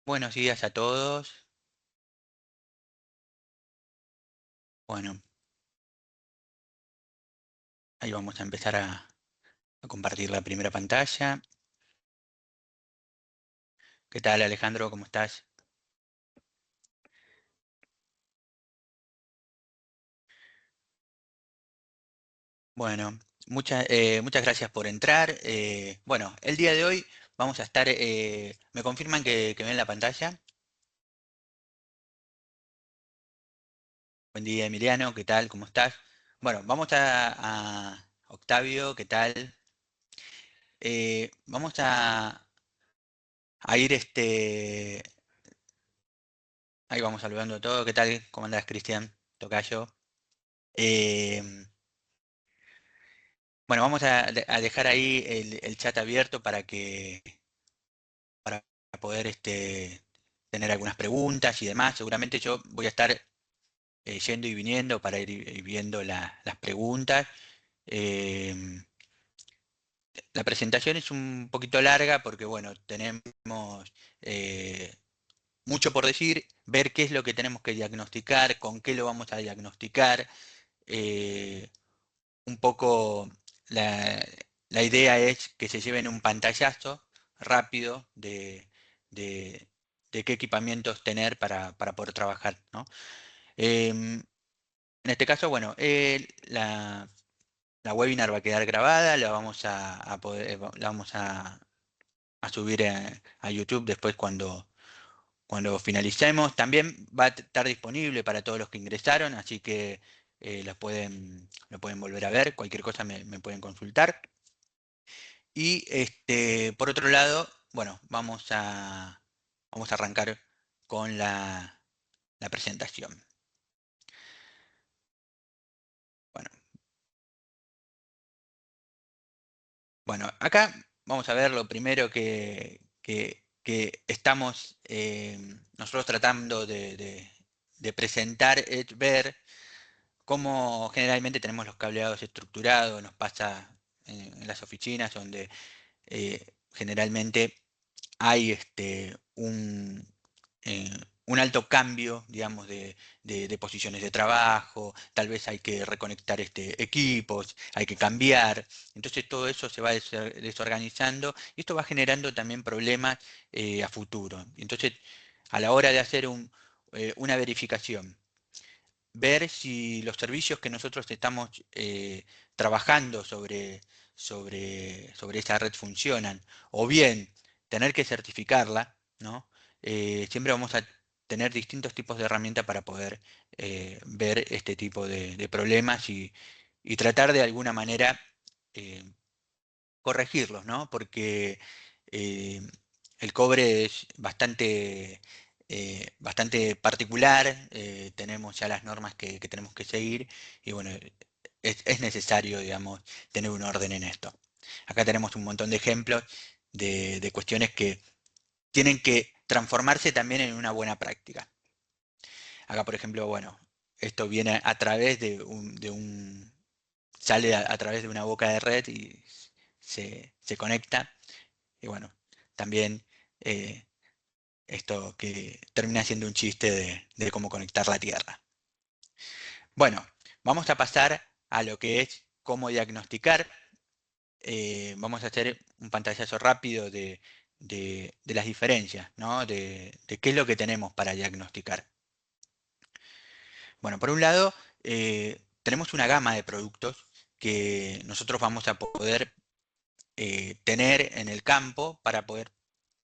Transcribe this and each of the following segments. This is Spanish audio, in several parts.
Buenos días a todos. Bueno, ahí vamos a empezar a compartir la primera pantalla. ¿Qué tal, Alejandro? ¿Cómo estás? Bueno, muchas gracias por entrar. Bueno, el día de hoy vamos a estar. ¿Me confirman que ven la pantalla? Buen día, Emiliano. ¿Qué tal? ¿Cómo estás? Bueno, vamos a Octavio. ¿Qué tal? Vamos a ir ahí vamos saludando a todos. ¿Qué tal? ¿Cómo andás, Cristian? Tocayo. Eh, Bueno, vamos a dejar ahí el chat abierto para poder tener algunas preguntas y demás. Seguramente yo voy a estar yendo y viniendo para ir viendo las preguntas. Em, la presentación es un poquito larga porque, bueno, tenemos eh, mucho por decir, ver qué es lo que tenemos que diagnosticar, con qué lo vamos a diagnosticar. eh, un poco la, la idea es que se lleven un pantallazo rápido de- de qué equipamientos tener para poder trabajar, ¿no? En este caso, bueno, la webinar va a quedar grabada, la vamos a poder, la vamos a subir a YouTube después cuando finalicemos. También va a estar disponible para todos los que ingresaron, así que lo pueden volver a ver. Cualquier cosa me pueden consultar. Y por otro lado, bueno, vamos a arrancar con la presentación. Bueno, bueno, acá vamos a ver lo primero que estamos nosotros tratando de presentar, es ver cómo generalmente tenemos los cableados estructurados. Nos pasa en las oficinas donde generalmente hay eh, un alto cambio, digamos, de posiciones de trabajo. Tal vez hay que reconectar equipos, hay que cambiar. Entonces todo eso se va desorganizando y esto va generando también problemas a futuro. Entonces, a la hora de hacer una verificación, ver si los servicios que nosotros estamos trabajando sobre esa red funcionan, o bien tener que certificarla, ¿no? Siempre vamos a tener distintos tipos de herramientas para poder ver este tipo de problemas y tratar de alguna manera eh, corregirlos, ¿no? Porque eh, el cobre es bastante particular. Tenemos ya las normas que tenemos que seguir y bueno, es necesario, digamos, tener un orden en esto. Acá tenemos un montón de ejemplos de cuestiones que tienen que transformarse también en una buena práctica. Acá, por ejemplo, bueno, esto viene a través sale a través de una boca de red y se conecta. Y bueno, también eh, esto que termina siendo un chiste de cómo conectar la Tierra. Bueno, vamos a pasar a lo que es cómo diagnosticar. Vamos a hacer un pantallazo rápido de las diferencias, ¿no? De qué es lo que tenemos para diagnosticar. Bueno, por un lado, tenemos una gama de productos que nosotros vamos a poder tener en el campo para poder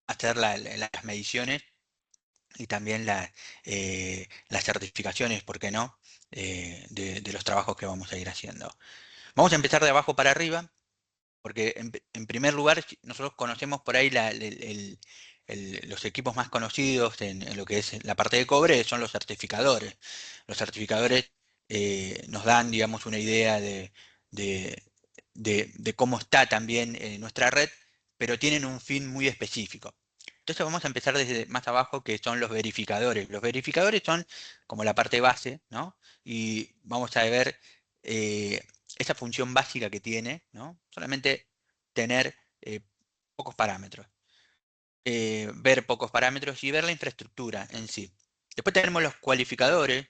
hacer las mediciones y también las certificaciones, ¿por qué no?, de los trabajos que vamos a ir haciendo. Vamos a empezar de abajo para arriba, porque en primer lugar nosotros conocemos por ahí los equipos más conocidos en lo que es la parte de cobre son los certificadores. Los certificadores nos dan, digamos, una idea de- de cómo está también nuestra red, pero tienen un fin muy específico. Entonces vamos a empezar desde más abajo, que son los verificadores. Los verificadores son como la parte base, ¿no? Y vamos a ver esa función básica que tiene, ¿no? Solamente tener pocos parámetros. ver pocos parámetros y ver la infraestructura en sí. Después tenemos los cualificadores,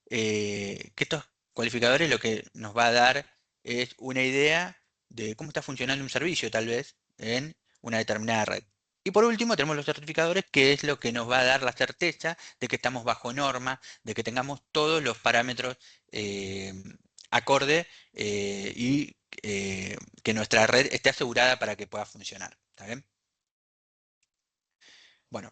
que estos cualificadores lo que nos va a dar es una idea de cómo está funcionando un servicio, tal vez, en una determinada red. Y por último tenemos los certificadores, que es lo que nos va a dar la certeza de que estamos bajo norma, de que tengamos todos los parámetros eh, acorde y que nuestra red esté asegurada para que pueda funcionar. ¿Está bien? Bueno,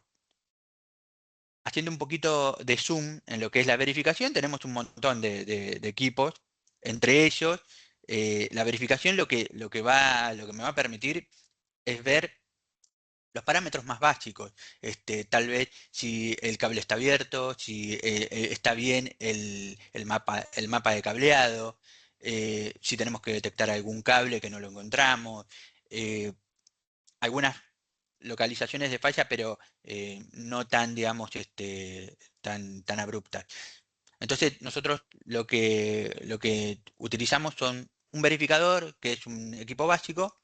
haciendo un poquito de zoom en lo que es la verificación, tenemos un montón de equipos. Entre ellos, la verificación lo que me va a permitir es ver los parámetros más básicos. Tal vez si el cable está abierto, si está bien el mapa de cableado, si tenemos que detectar algún cable que no lo encontramos. eh, Algunas localizaciones de falla, pero no tan, digamos, tan abruptas. Entonces, nosotros lo que utilizamos son un verificador, que es un equipo básico,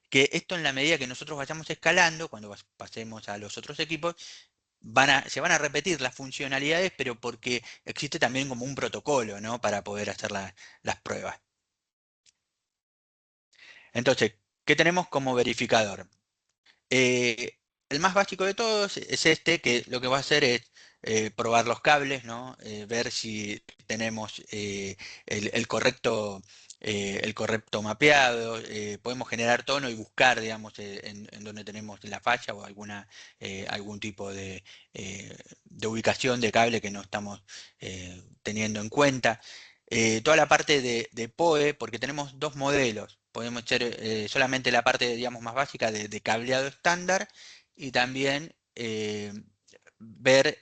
que esto en la medida que nosotros vayamos escalando, cuando pasemos a los otros equipos, se van a repetir las funcionalidades, pero porque existe también como un protocolo, ¿no? Para poder hacer las pruebas. Entonces, ¿qué tenemos como verificador? Eh, el más básico de todos es este, que lo que va a hacer es probar los cables, ¿no? Ver si tenemos el correcto mapeado. Podemos generar tono y buscar, digamos, en donde tenemos la falla o algún tipo de ubicación de cable que no estamos teniendo en cuenta. Toda la parte de PoE, porque tenemos dos modelos. Podemos hacer solamente la parte, digamos, más básica de cableado estándar y también ver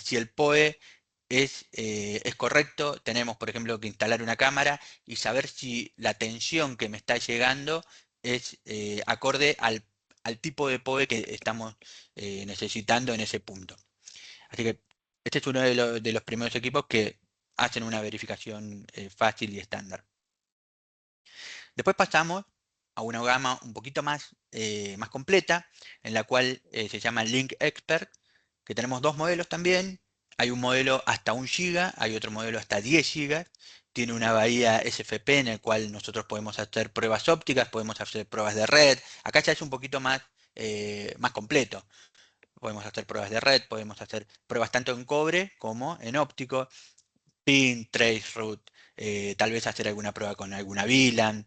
si el PoE es correcto. Tenemos, por ejemplo, que instalar una cámara y saber si la tensión que me está llegando es acorde al tipo de PoE que estamos necesitando en ese punto. Así que este es uno de los primeros equipos que hacen una verificación fácil y estándar. Después pasamos a una gama un poquito más completa, en la cual se llama Link Expert, que tenemos dos modelos también. Hay un modelo hasta 1 GB, hay otro modelo hasta 10 GB. Tiene una bahía SFP en el cual nosotros podemos hacer pruebas ópticas, podemos hacer pruebas de red. Acá ya es un poquito más completo. Podemos hacer pruebas de red, podemos hacer pruebas tanto en cobre como en óptico, pin, traceroute, tal vez hacer alguna prueba con alguna VLAN.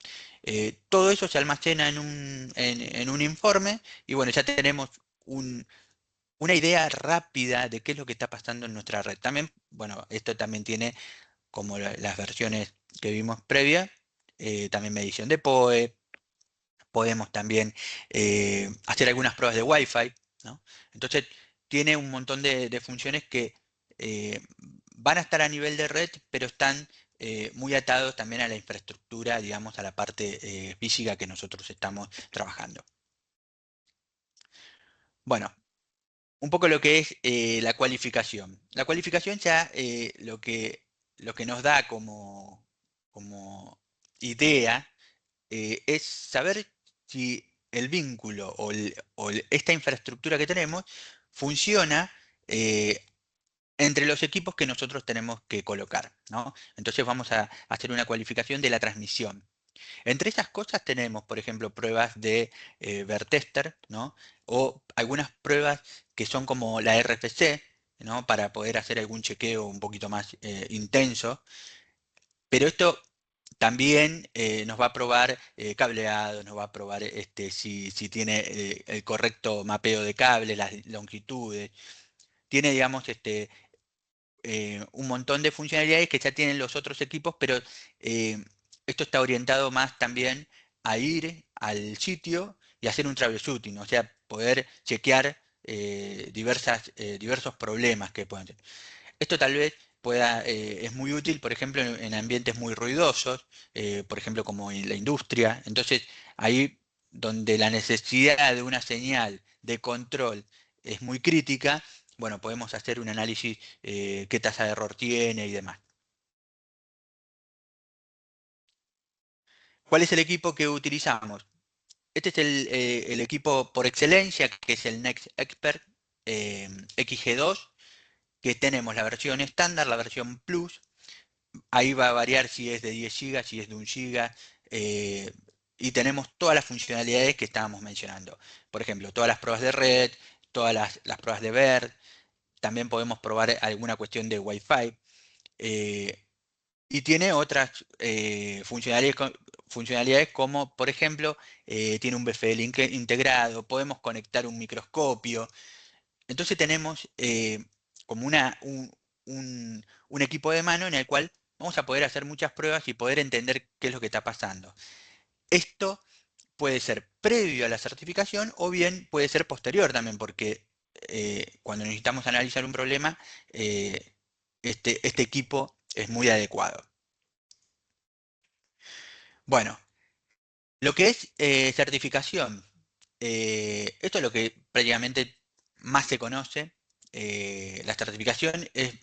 Todo eso se almacena en un informe y bueno, ya tenemos una idea rápida de qué es lo que está pasando en nuestra red. También, bueno, esto también tiene, como las versiones que vimos previa, también medición de PoE. Podemos también hacer algunas pruebas de Wi-Fi, ¿no? Entonces, tiene un montón de funciones que eh, van a estar a nivel de red, pero están muy atados también a la infraestructura, digamos, a la parte física que nosotros estamos trabajando. Bueno, un poco lo que es la cualificación. La cualificación ya lo que nos da como idea es saber si el vínculo esta infraestructura que tenemos funciona entre los equipos que nosotros tenemos que colocar, ¿no? Entonces vamos a hacer una cualificación de la transmisión. Entre esas cosas tenemos, por ejemplo, pruebas de Vertester, ¿no? O algunas pruebas que son como la RFC, ¿no? Para poder hacer algún chequeo un poquito más intenso. Pero esto también nos va a probar cableado, nos va a probar si tiene el correcto mapeo de cable, las longitudes. Tiene, digamos, un montón de funcionalidades que ya tienen los otros equipos, pero eh, esto está orientado más también a ir al sitio y hacer un troubleshooting, o sea, poder chequear diversos problemas que pueden tener. Esto tal vez es muy útil, por ejemplo, en ambientes muy ruidosos, por ejemplo, como en la industria. Entonces, ahí donde la necesidad de una señal de control es muy crítica, bueno, podemos hacer un análisis qué tasa de error tiene y demás. ¿Cuál es el equipo que utilizamos? este es el equipo por excelencia, que es el Next Expert XG2, que tenemos la versión estándar, la versión Plus. Ahí va a variar si es de 10 GB, si es de 1 GB. Y tenemos todas las funcionalidades que estábamos mencionando. Por ejemplo, todas las pruebas de red, todas las pruebas de BERT. También podemos probar alguna cuestión de Wi-Fi. eh, y tiene otras funcionalidades como, por ejemplo, tiene un BFL integrado, podemos conectar un microscopio. Entonces tenemos como un equipo de mano en el cual vamos a poder hacer muchas pruebas y poder entender qué es lo que está pasando. Esto puede ser previo a la certificación o bien puede ser posterior también, porque cuando necesitamos analizar un problema, eh, este equipo es muy adecuado. Bueno, lo que es certificación, esto es lo que prácticamente más se conoce. La certificación es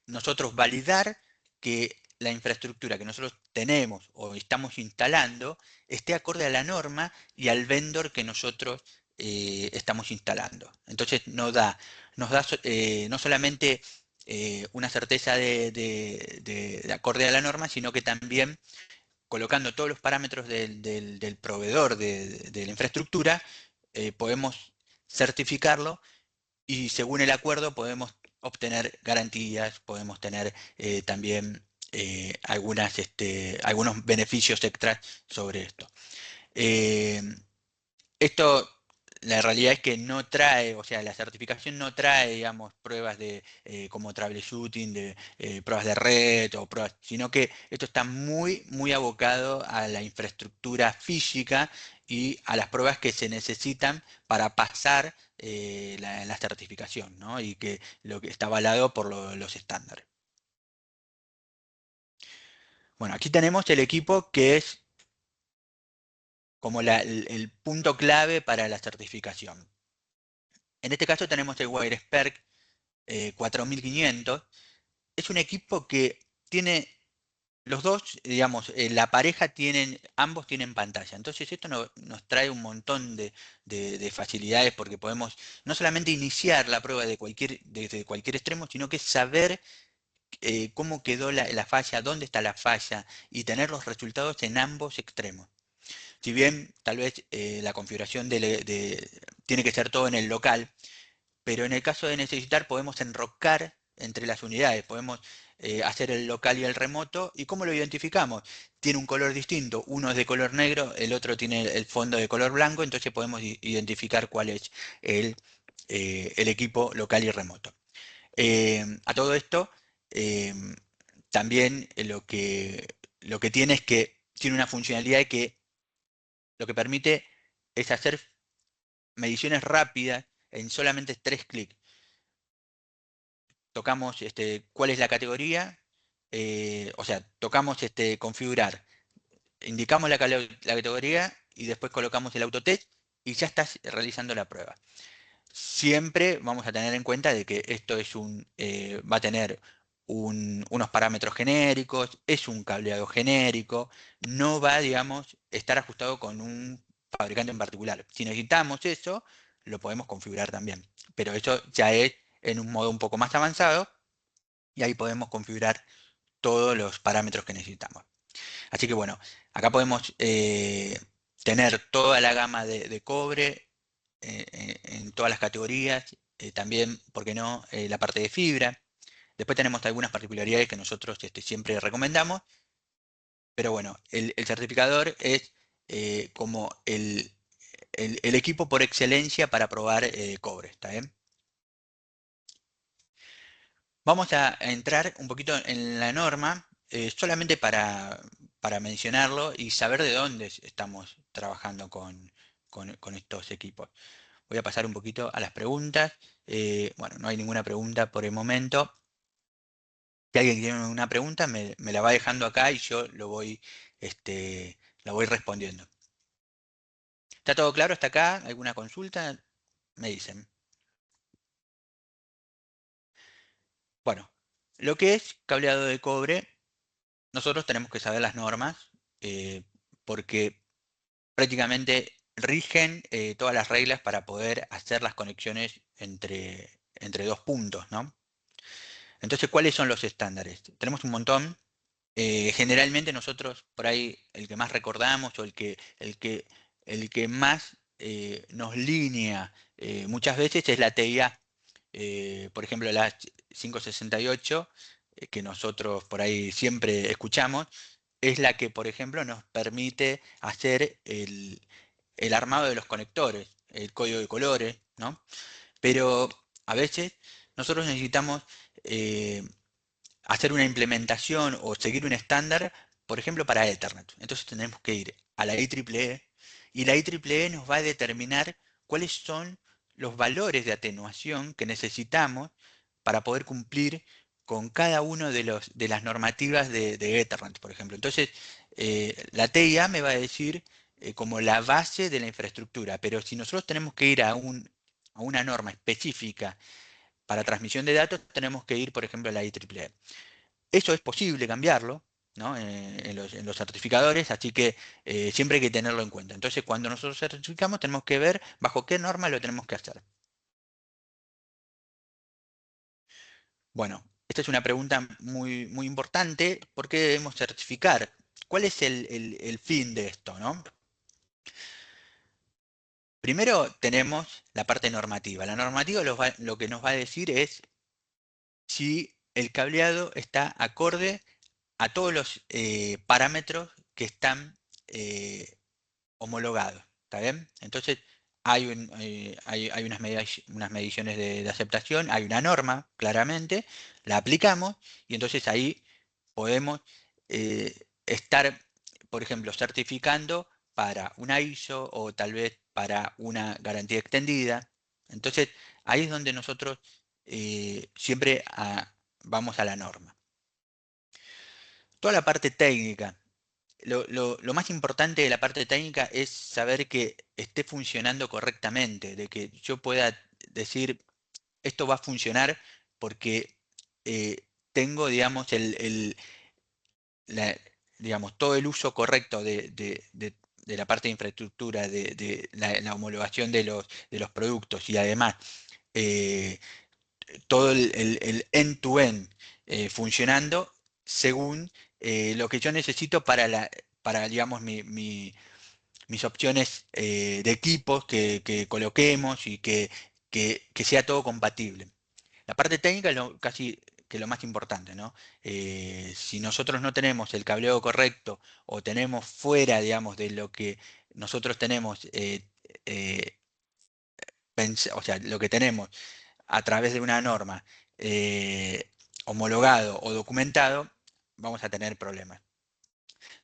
nosotros validar que la infraestructura que nosotros tenemos o estamos instalando esté acorde a la norma y al vendor que nosotros estamos instalando. Entonces nos da no solamente una certeza de acorde a la norma, sino que también colocando todos los parámetros del proveedor de la infraestructura, podemos certificarlo y según el acuerdo podemos obtener garantías, podemos tener también algunos beneficios extras sobre esto. Eh, Esto, la realidad es que no trae, o sea, la certificación no trae, digamos, pruebas de como troubleshooting, de pruebas de red o pruebas, sino que esto está muy, muy abocado a la infraestructura física y a las pruebas que se necesitan para pasar la certificación, ¿no? Y que lo que está avalado por los estándares. Bueno, aquí tenemos el equipo que es como el punto clave para la certificación. En este caso tenemos el WireSPERC 4500. Es un equipo que tiene los dos, digamos, la pareja ambos tienen pantalla. Entonces esto nos trae un montón de facilidades porque podemos no solamente iniciar la prueba desde cualquier extremo, sino que saber cómo quedó la falla, dónde está la falla y tener los resultados en ambos extremos. Si bien tal vez la configuración tiene que ser todo en el local, pero en el caso de necesitar podemos enrocar entre las unidades, podemos hacer el local y el remoto. ¿Y cómo lo identificamos? Tiene un color distinto, uno es de color negro, el otro tiene el fondo de color blanco, entonces podemos identificar cuál es el, el equipo local y remoto. A todo esto, eh, también lo que tiene es que tiene una funcionalidad que lo que permite es hacer mediciones rápidas en solamente 3 clics. Tocamos cuál es la categoría, o sea, tocamos configurar, indicamos la categoría y después colocamos el autotest y ya estás realizando la prueba. Siempre vamos a tener en cuenta de que esto va a tener unos parámetros genéricos, es un cableado genérico, no va, digamos, estar ajustado con un fabricante en particular. Si necesitamos eso, lo podemos configurar también, pero eso ya es en un modo un poco más avanzado y ahí podemos configurar todos los parámetros que necesitamos. Así que bueno, acá podemos tener toda la gama de cobre en todas las categorías, también, ¿por qué no?, la parte de fibra. Después tenemos algunas particularidades que nosotros siempre recomendamos, pero bueno, el certificador es como el equipo por excelencia para probar cobre, ¿está bien? Vamos a entrar un poquito en la norma, solamente para mencionarlo y saber de dónde estamos trabajando con estos equipos. Voy a pasar un poquito a las preguntas. Bueno, no hay ninguna pregunta por el momento. Si alguien tiene una pregunta, me la va dejando acá y yo la voy respondiendo. ¿Está todo claro hasta acá? ¿Alguna consulta? Me dicen. Bueno, lo que es cableado de cobre, nosotros tenemos que saber las normas, porque prácticamente rigen todas las reglas para poder hacer las conexiones entre dos puntos, ¿no? Entonces, ¿cuáles son los estándares? Tenemos un montón. Generalmente nosotros, por ahí, el que más recordamos o el que más nos linea muchas veces es la TIA. Por ejemplo, la 568, que nosotros por ahí siempre escuchamos, es la que, por ejemplo, nos permite hacer el armado de los conectores, el código de colores, ¿no? Pero a veces nosotros necesitamos eh, hacer una implementación o seguir un estándar, por ejemplo, para Ethernet. Entonces tenemos que ir a la IEEE y la IEEE nos va a determinar cuáles son los valores de atenuación que necesitamos para poder cumplir con cada uno de las normativas de Ethernet, por ejemplo. Entonces, la TIA me va a decir como la base de la infraestructura, pero si nosotros tenemos que ir a una norma específica para transmisión de datos, tenemos que ir, por ejemplo, a la IEEE. Eso es posible cambiarlo, ¿no? En los certificadores, así que siempre hay que tenerlo en cuenta. Entonces, cuando nosotros certificamos, tenemos que ver bajo qué norma lo tenemos que hacer. Bueno, esta es una pregunta muy, muy importante. ¿Por qué debemos certificar? ¿Cuál es el fin de esto, no? Primero tenemos la parte normativa. La normativa lo que nos va a decir es si el cableado está acorde a todos los parámetros que están homologado, ¿está bien? Entonces hay unas mediciones de aceptación, hay una norma, claramente, la aplicamos y entonces ahí podemos estar, por ejemplo, certificando para una ISO o tal vez para una garantía extendida. Entonces ahí es donde nosotros siempre vamos a la norma. Toda la parte técnica. Lo más importante de la parte técnica es saber que esté funcionando correctamente, de que yo pueda decir, esto va a funcionar porque tengo, digamos, digamos, todo el uso correcto de la parte de infraestructura, de la homologación de los productos y además eh, todo el end-to-end funcionando según lo que yo necesito para digamos, mis opciones de equipos que coloquemos y que sea todo compatible. La parte técnica es casi que lo más importante, ¿no? Si nosotros no tenemos el cableo correcto o tenemos fuera, digamos, de lo que nosotros tenemos, eh, o sea, lo que tenemos a través de una norma homologado o documentado, vamos a tener problemas.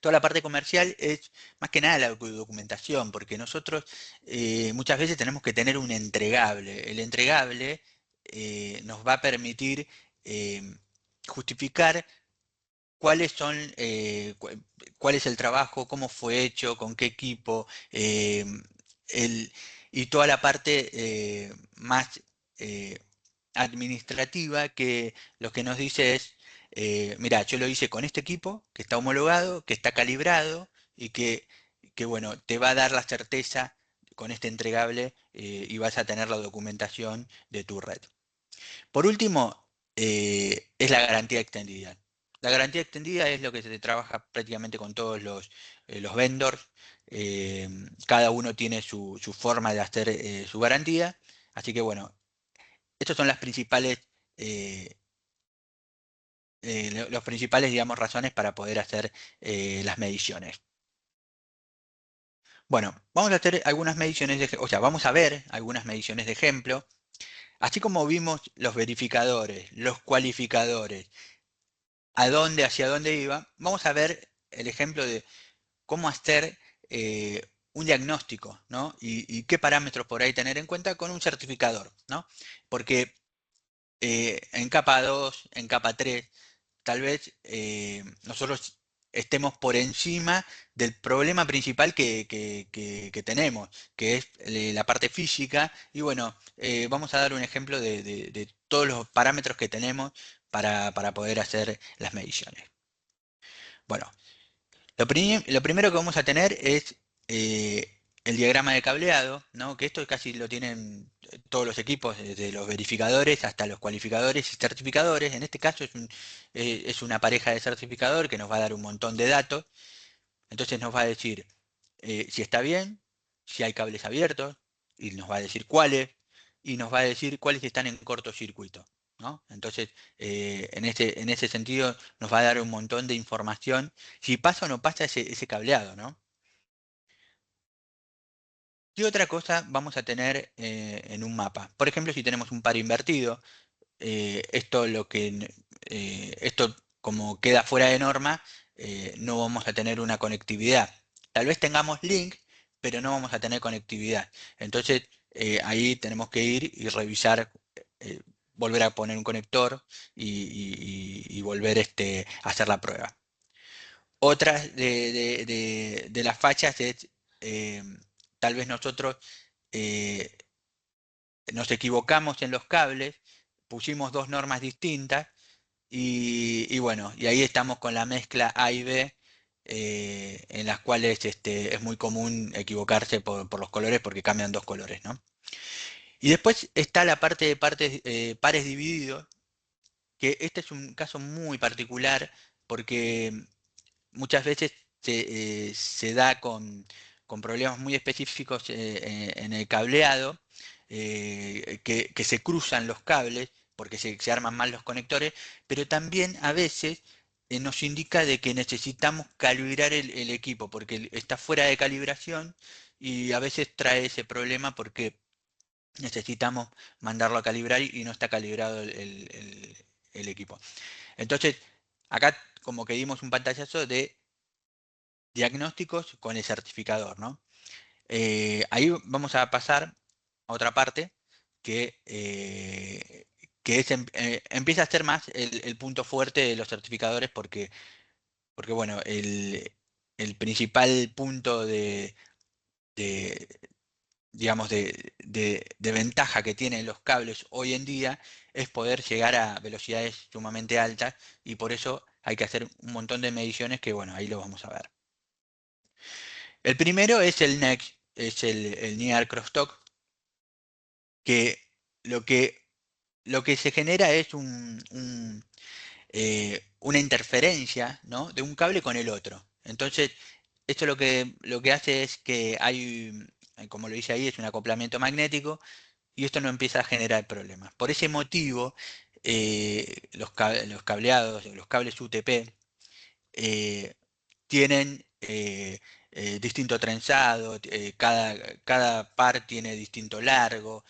Toda la parte comercial es más que nada la documentación, porque nosotros muchas veces tenemos que tener un entregable. El entregable nos va a permitir eh, justificar cuáles son, cuál es el trabajo, cómo fue hecho, con qué equipo, el- y toda la parte más eh, administrativa que lo que nos dice es, mira, yo lo hice con este equipo que está homologado, que está calibrado y que bueno, te va a dar la certeza con este entregable y vas a tener la documentación de tu red. Por último, es la garantía extendida. La garantía extendida es lo que se trabaja prácticamente con todos los vendors. eh, Cada uno tiene su forma de hacer su garantía. Así que bueno, estas son las principales, eh, los principales, digamos, razones para poder hacer las mediciones. Bueno, vamos a hacer algunas mediciones o sea, vamos a ver algunas mediciones de ejemplo. Así como vimos los verificadores, los cualificadores, hacia dónde iba, vamos a ver el ejemplo de cómo hacer un diagnóstico, ¿no? Y qué parámetros por ahí tener en cuenta con un certificador, ¿no? Porque en capa 2, en capa 3, tal vez nosotros estemos por encima del problema principal que tenemos, que es la parte física. Y bueno, vamos a dar un ejemplo de todos los parámetros que tenemos para poder hacer las mediciones. Bueno, lo primero que vamos a tener es el diagrama de cableado, ¿no? Que esto casi lo tienen todos los equipos, desde los verificadores hasta los cualificadores y certificadores. En este caso es una pareja de certificador que nos va a dar un montón de datos. Entonces nos va a decir si está bien, si hay cables abiertos, y nos va a decir cuáles, y nos va a decir cuáles están en cortocircuito, ¿no? Entonces, en ese sentido, nos va a dar un montón de información si pasa o no pasa ese cableado, ¿no? ¿Qué otra cosa vamos a tener en un mapa? Por ejemplo, si tenemos un par invertido, esto como queda fuera de norma, no vamos a tener una conectividad. Tal vez tengamos link, pero no vamos a tener conectividad. Entonces, ahí tenemos que ir y revisar, eh, volver a poner un conector y volver a hacer la prueba. Otra de las fachas es, eh, tal vez nosotros eh, nos equivocamos en los cables, pusimos dos normas distintas y bueno, y ahí estamos con la mezcla A y B, en las cuales es muy común equivocarse por los colores porque cambian dos colores, ¿no? Y después está la parte de pares divididos, que este es un caso muy particular porque muchas veces se da con problemas muy específicos en el cableado, que se cruzan los cables porque se arman mal los conectores, pero también a veces nos indica de que necesitamos calibrar el equipo porque está fuera de calibración y a veces trae ese problema porque necesitamos mandarlo a calibrar y no está calibrado el equipo. Entonces, acá como que dimos un pantallazo de diagnósticos con el certificador, ¿no? Ahí vamos a pasar a otra parte que empieza a ser más el punto fuerte de los certificadores porque bueno, el principal punto de, digamos, de ventaja que tienen los cables hoy en día es poder llegar a velocidades sumamente altas y por eso hay que hacer un montón de mediciones que, bueno, ahí lo vamos a ver. El primero es el Next, es el Near Crosstalk, que lo que, lo que se genera es una interferencia, ¿no? De un cable con el otro. Entonces, esto lo que hace es que hay, como lo dice ahí, es un acoplamiento magnético y esto no empieza a generar problemas. Por ese motivo, los cableados, los cables UTP, eh, tienen distinto trenzado, cada par tiene distinto largo,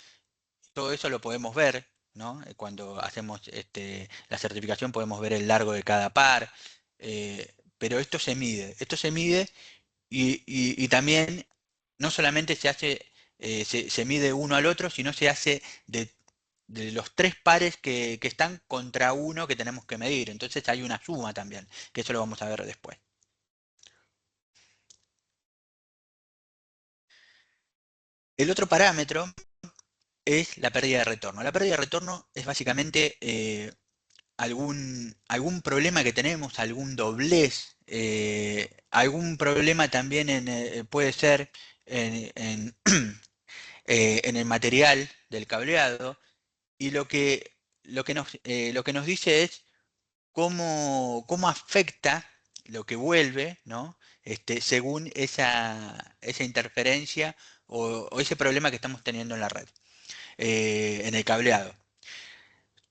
todo eso lo podemos ver, ¿no? Cuando hacemos la certificación podemos ver el largo de cada par, pero esto se mide y también no solamente se hace, se mide uno al otro, sino se hace de los tres pares que están contra uno que tenemos que medir. Entonces hay una suma también, que eso lo vamos a ver después. El otro parámetro es la pérdida de retorno. La pérdida de retorno es básicamente algún problema que tenemos, algún doblez, algún problema también puede ser en en el material del cableado y lo que nos dice es cómo afecta lo que vuelve, ¿no? Según esa interferencia o ese problema que estamos teniendo en la red, en el cableado.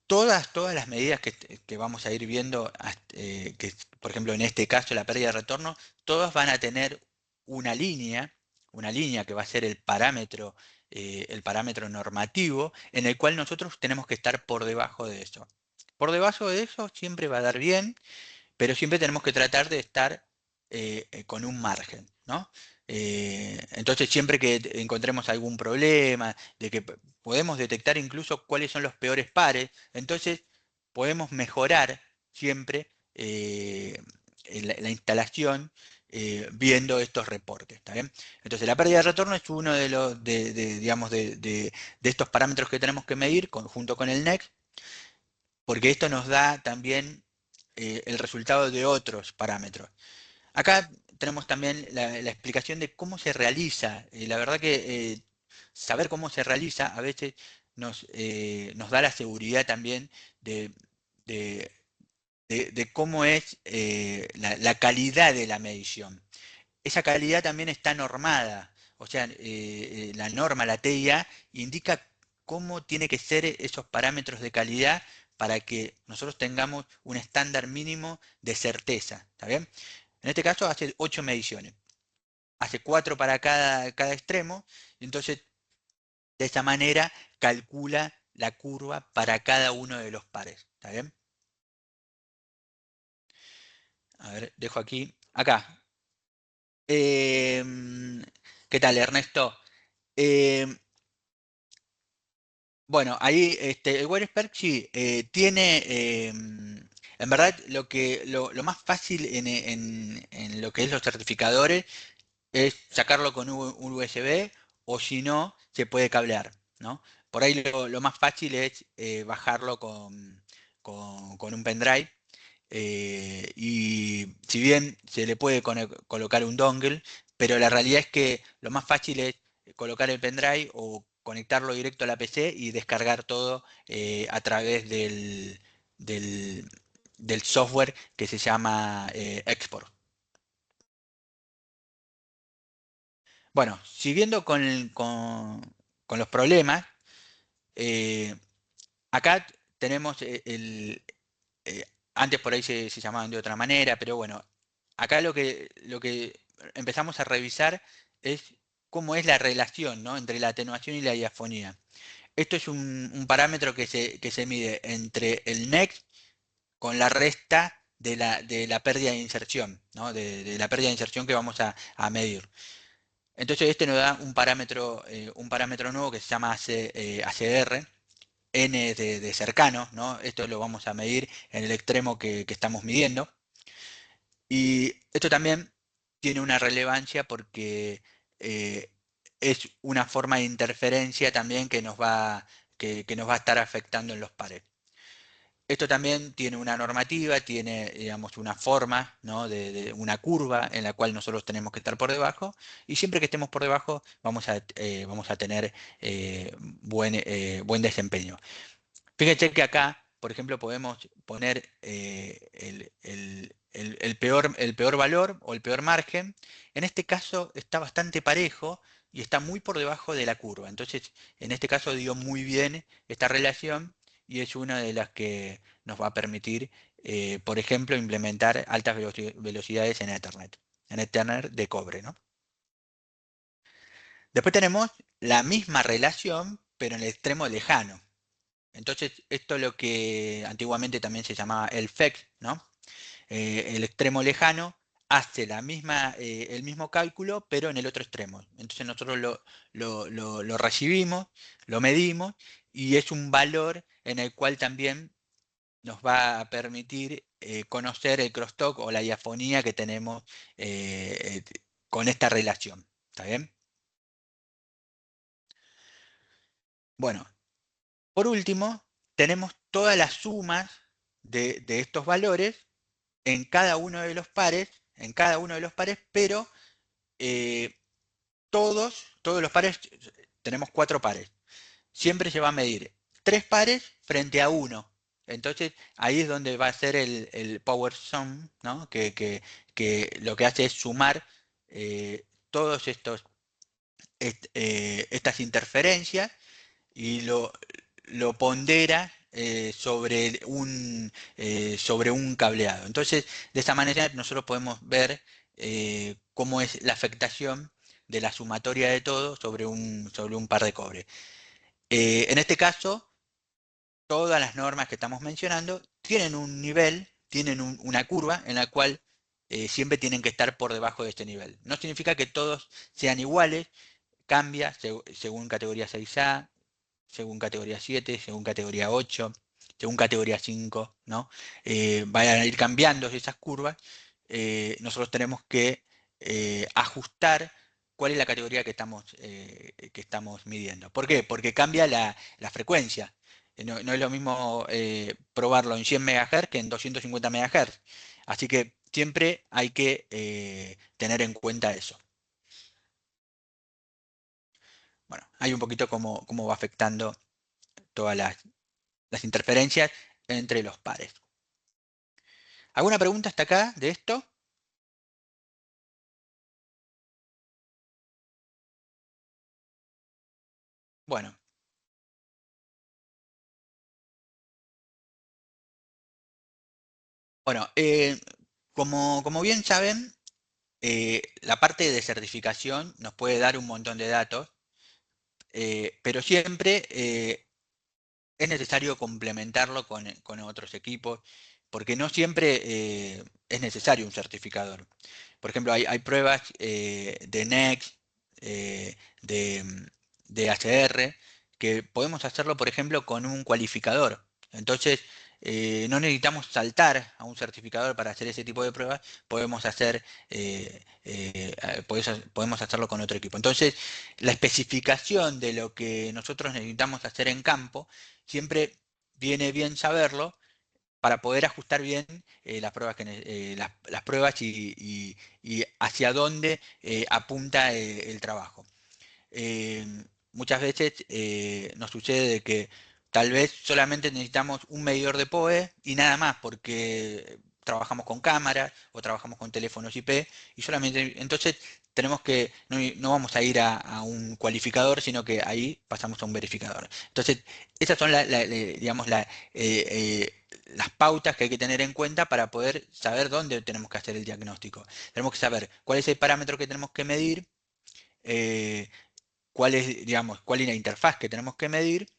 Todas las medidas que vamos a ir viendo, que por ejemplo en este caso la pérdida de retorno, todas van a tener una línea, una línea que va a ser el parámetro normativo, en el cual nosotros tenemos que estar por debajo de eso. Por debajo de eso siempre va a dar bien, pero siempre tenemos que tratar de estar con un margen, ¿no? Entonces, siempre que encontremos algún problema, de que podemos detectar incluso cuáles son los peores pares, entonces podemos mejorar siempre la instalación viendo estos reportes, ¿está bien? Entonces, la pérdida de retorno es uno digamos, de estos parámetros que tenemos que medir junto con el NEX, porque esto nos da también el resultado de otros parámetros. Acá tenemos también la explicación de cómo se realiza. La verdad que saber cómo se realiza a veces nos da la seguridad también de, de- de cómo es la calidad de la medición. Esa calidad también está normada, o sea, la norma, la TIA, indica cómo tiene que ser esos parámetros de calidad para que nosotros tengamos un estándar mínimo de certeza, ¿está bien? En este caso hace 8 mediciones, hace 4 para cada extremo, y entonces de esa manera calcula la curva para cada uno de los pares, ¿está bien? A ver, dejo aquí, acá. ¿Qué tal, Ernesto? Em, Bueno, ahí el Wirespark sí tiene, en verdad, lo más fácil en lo que es los certificadores es sacarlo con un USB o si no, se puede cablear, ¿no? Por ahí lo más fácil es bajarlo con un pendrive y si bien se le puede colocar un dongle, pero la realidad es que lo más fácil es colocar el pendrive o conectarlo directo a la PC y descargar todo a través del, del software que se llama Export. Bueno, siguiendo con los problemas, eh, acá tenemos eh, antes por ahí se llamaban de otra manera, pero bueno, acá lo que empezamos a revisar es cómo es la relación, ¿no?, entre la atenuación y la diafonía. Esto es un parámetro que se mide entre el next con la resta de la pérdida de inserción, ¿no?, de la pérdida de inserción que vamos a medir. Entonces este nos da un parámetro nuevo que se llama ACR, n de cercano, ¿no? Esto lo vamos a medir en el extremo que estamos midiendo. Y esto también tiene una relevancia porque eh, es una forma de interferencia también que nos va a estar afectando en los pares. Esto también tiene una normativa, tiene, digamos, una forma, ¿no?, de una curva en la cual nosotros tenemos que estar por debajo, y siempre que estemos por debajo vamos a tener buen desempeño. Fíjense que acá, por ejemplo, podemos poner el peor valor o el peor margen. En este caso está bastante parejo y está muy por debajo de la curva. Entonces, en este caso dio muy bien esta relación y es una de las que nos va a permitir, por ejemplo, implementar altas velocidades en Ethernet de cobre, ¿no? Después tenemos la misma relación, pero en el extremo lejano. Entonces, esto es lo que antiguamente también se llamaba el FEC, ¿no? El extremo lejano hace el mismo cálculo, pero en el otro extremo. Entonces nosotros lo recibimos, lo medimos, y es un valor en el cual también nos va a permitir conocer el crosstalk o la diafonía que tenemos con esta relación. ¿Está bien? Bueno, por último, tenemos todas las sumas de estos valores en cada uno de los pares, pero eh, todos los pares, tenemos 4 pares. Siempre se va a medir 3 pares frente a uno. Entonces ahí es donde va a ser el power sum, ¿no?, que lo que hace es sumar todos estas interferencias y lo pondera sobre un cableado. Entonces, de esa manera nosotros podemos ver cómo es la afectación de la sumatoria de todo sobre un par de cobre. En este caso, todas las normas que estamos mencionando tienen un nivel, tienen una curva en la cual siempre tienen que estar por debajo de este nivel. No significa que todos sean iguales, cambia según categoría 6A, según categoría 7, según categoría 8, según categoría 5, ¿no? Vayan a ir cambiando esas curvas. Nosotros tenemos que ajustar cuál es la categoría que estamos midiendo. ¿Por qué? Porque cambia la frecuencia. No es lo mismo probarlo en 100 MHz que en 250 MHz. Así que siempre hay que tener en cuenta eso. Bueno, hay un poquito cómo va afectando todas las interferencias entre los pares. ¿Alguna pregunta hasta acá de esto? Bueno, bueno, como bien saben, la parte de certificación nos puede dar un montón de datos, pero siempre es necesario complementarlo con otros equipos, porque no siempre es necesario un certificador. Por ejemplo, hay pruebas de NEXT, eh, de, de ACR, que podemos hacerlo, por ejemplo, con un cualificador. Entonces, no necesitamos saltar a un certificador para hacer ese tipo de pruebas, podemos podemos hacerlo con otro equipo. Entonces, la especificación de lo que nosotros necesitamos hacer en campo, siempre viene bien saberlo para poder ajustar bien las pruebas, las pruebas y hacia dónde apunta el trabajo. Eh, Muchas veces nos sucede de que tal vez solamente necesitamos un medidor de PoE y nada más, porque trabajamos con cámaras o trabajamos con teléfonos IP y solamente entonces tenemos que, no vamos a ir a un cualificador, sino que ahí pasamos a un verificador. Entonces, esas son digamos, las pautas que hay que tener en cuenta para poder saber dónde tenemos que hacer el diagnóstico. Tenemos que saber cuál es el parámetro que tenemos que medir, eh, cuál es, digamos, cuál es la interfaz que tenemos que medir,